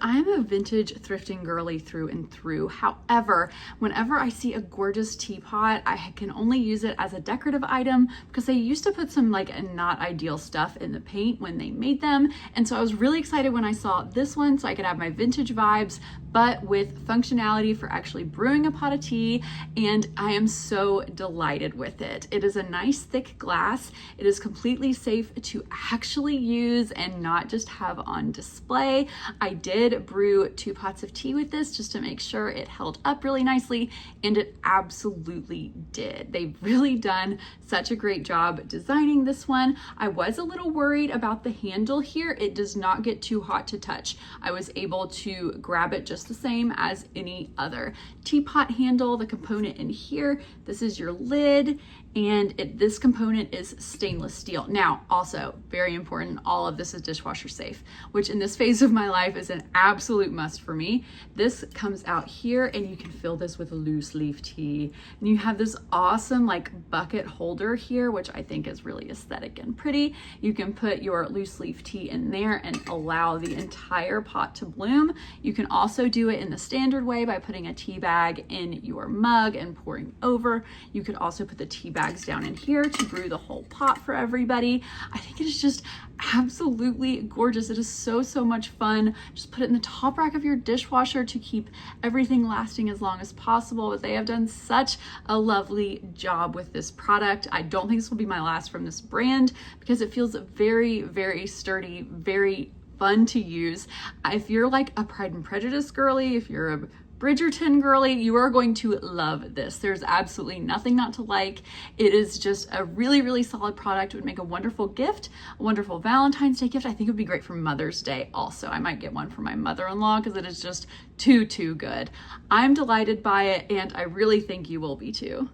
I'm a vintage thrifting girly through and through. However, whenever I see a gorgeous teapot, I can only use it as a decorative item because they used to put some like not ideal stuff in the paint when they made them. And so I was really excited when I saw this one so I could have my vintage vibes, but with functionality for actually brewing a pot of tea. And I am so delighted with it. It is a nice thick glass. It is completely safe to actually use and not just have on display. I did brew 2 pots of tea with this just to make sure it held up really nicely, and it absolutely did. They've really done such a great job designing this one. I was a little worried about the handle here. It does not get too hot to touch. I was able to grab it just the same as any other teapot handle. The component in here, this is your lid, and this component is stainless steel. Now, also very important, all of this is dishwasher safe, which in this phase of my life is an absolute must for me. This comes out here and you can fill this with loose leaf tea. And you have this awesome like bucket holder here, which I think is really aesthetic and pretty. You can put your loose leaf tea in there and allow the entire pot to bloom. You can also do it in the standard way by putting a tea bag in your mug and pouring over. You could also put the tea bags down in here to brew the whole pot for everybody. I think it is just absolutely gorgeous. It is so much fun. Just put it in the top rack of your dishwasher to keep everything lasting as long as possible. But they have done such a lovely job with this product. I don't think this will be my last from this brand because it feels very sturdy, very fun to use. If you're like a Pride and Prejudice girly, if you're a Bridgerton girly, you are going to love this. There's absolutely nothing not to like. It is just a really solid product. It would make a wonderful gift, a wonderful Valentine's Day gift. I think it would be great for Mother's Day also. I might get one for my mother-in-law because it is just too good. I'm delighted by it, and I really think you will be too.